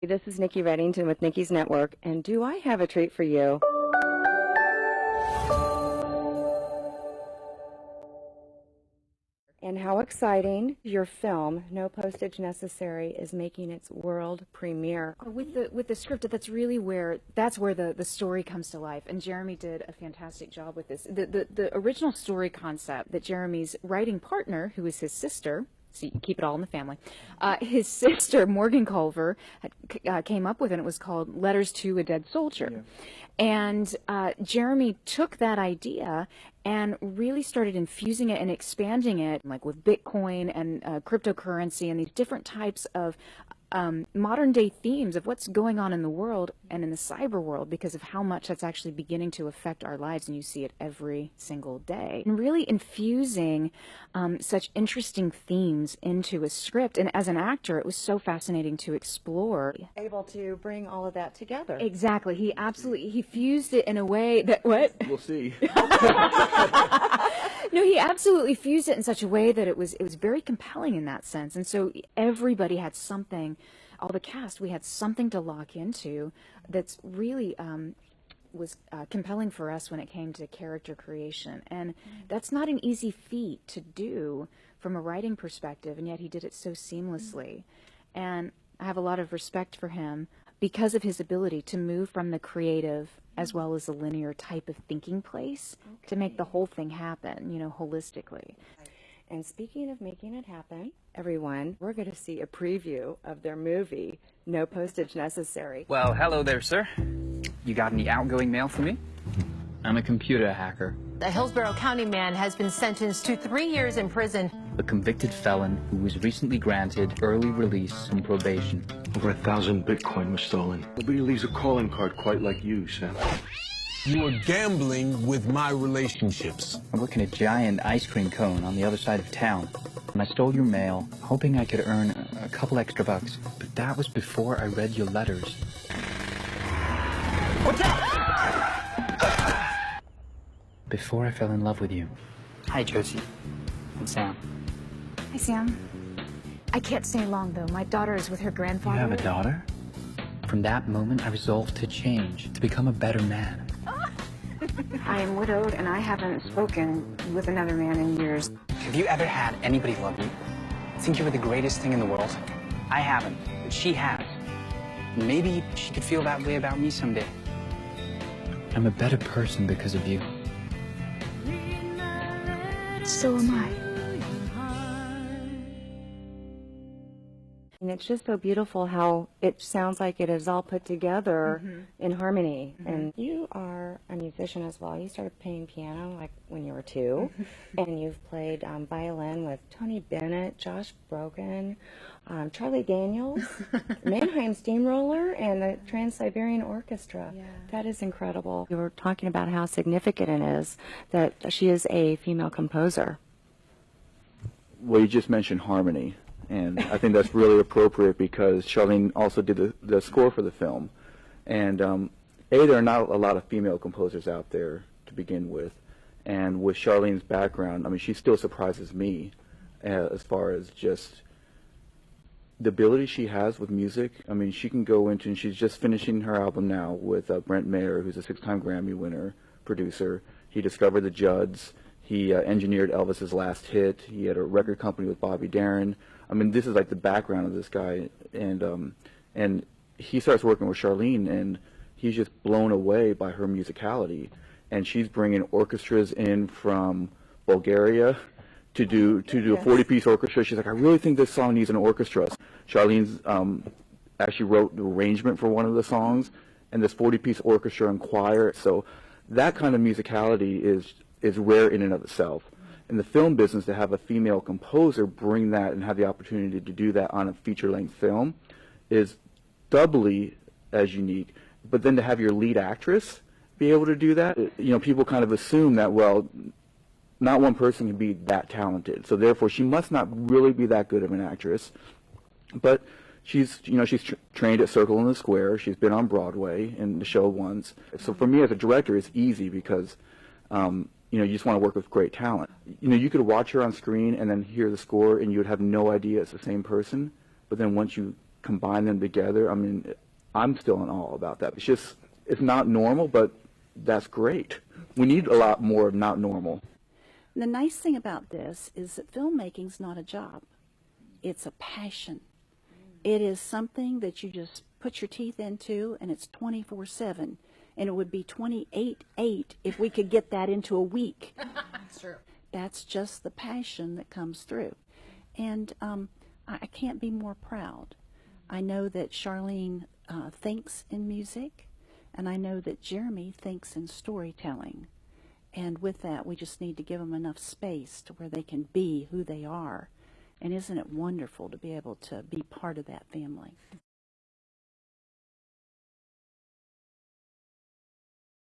This is Nikki Reddington with Nikki's Network, and do I have a treat for you? And how exciting your film, No Postage Necessary, is making its world premiere. With the script, that's where the story comes to life, and Jeremy did a fantastic job with this. The original story concept that Jeremy's writing partner, who is his sister, so you can keep it all in the family, his sister, Morgan Culver, came up with, and it was called Letters to a Dead Soldier. Yeah. And Jeremy took that idea and really started infusing it and expanding it, like with Bitcoin and cryptocurrency and these different types of modern day themes of what's going on in the world and in the cyber world, because of how much that's actually beginning to affect our lives, and you see it every single day. And really infusing such interesting themes into a script, and as an actor it was so fascinating to explore. Able to bring all of that together. Exactly. He fused it in a way that, what? We'll see. No, he absolutely fused it in such a way that it was very compelling in that sense. And so everybody had something, all the cast, we had something to lock into that's really was compelling for us when it came to character creation. And that's not an easy feat to do from a writing perspective, and yet he did it so seamlessly. And I have a lot of respect for him because of his ability to move from the creative as well as a linear type of thinking place to make the whole thing happen, you know, holistically. And speaking of making it happen, everyone, we're going to see a preview of their movie, No Postage Necessary. Well, hello there, sir. You got any outgoing mail for me? I'm a computer hacker. A Hillsborough County man has been sentenced to 3 years in prison. A convicted felon who was recently granted early release from probation. Over 1,000 Bitcoin was stolen. Nobody leaves a calling card quite like you, Sam. You are gambling with my relationships. I'm working a giant ice cream cone on the other side of town. And I stole your mail, hoping I could earn a couple extra bucks. But that was before I read your letters. What's up? Before I fell in love with you. Hi, Josie. I'm Sam. Hi, Sam. I can't stay long, though. My daughter is with her grandfather. You have a daughter? From that moment, I resolved to change, to become a better man. I am widowed, and I haven't spoken with another man in years. Have you ever had anybody love you? Think you were the greatest thing in the world? I haven't, but she has. Maybe she could feel that way about me someday. I'm a better person because of you. So am I. And it's just so beautiful how it sounds like it is all put together in harmony. And you are a musician as well. You started playing piano like when you were 2, and you've played violin with Tony Bennett, Josh Brogan, Charlie Daniels, Mannheim Steamroller, and the Trans-Siberian Orchestra. Yeah. That is incredible. You were talking about how significant it is that she is a female composer. Well, you just mentioned harmony. And I think that's really appropriate because Charlene also did the score for the film. And there are not a lot of female composers out there to begin with. And with Charlene's background, I mean, she still surprises me as far as just the ability she has with music. I mean, she can go into, and she's just finishing her album now with Brent Mayer, who's a 6-time Grammy winner, producer. He discovered the Judds. He engineered Elvis's last hit. He had a record company with Bobby Darin. I mean, this is like the background of this guy, and he starts working with Charlene, and he's just blown away by her musicality. And she's bringing orchestras in from Bulgaria to do a 40-piece orchestra. She's like, I really think this song needs an orchestra. Charlene's actually wrote the arrangement for one of the songs, and this 40-piece orchestra and choir. So that kind of musicality is rare in and of itself. In the film business, to have a female composer bring that and have the opportunity to do that on a feature-length film is doubly as unique. But then to have your lead actress be able to do that, you know, people kind of assume that, well, not one person can be that talented. So therefore, she must not really be that good of an actress. But she's trained at Circle in the Square. She's been on Broadway in the show once. So for me as a director, it's easy because you just want to work with great talent. You could watch her on screen and then hear the score and you would have no idea it's the same person. But then once you combine them together, I mean, I'm still in awe about that. It's not normal, but that's great. We need a lot more of not normal. The nice thing about this is that filmmaking's not a job. It's a passion. It is something that you just put your teeth into, and it's 24/7. And it would be 28/8 if we could get that into a week. That's true. That's just the passion that comes through. And I can't be more proud. I know that Charlene thinks in music, and I know that Jeremy thinks in storytelling. And with that, we just need to give them enough space to where they can be who they are. And isn't it wonderful to be able to be part of that family?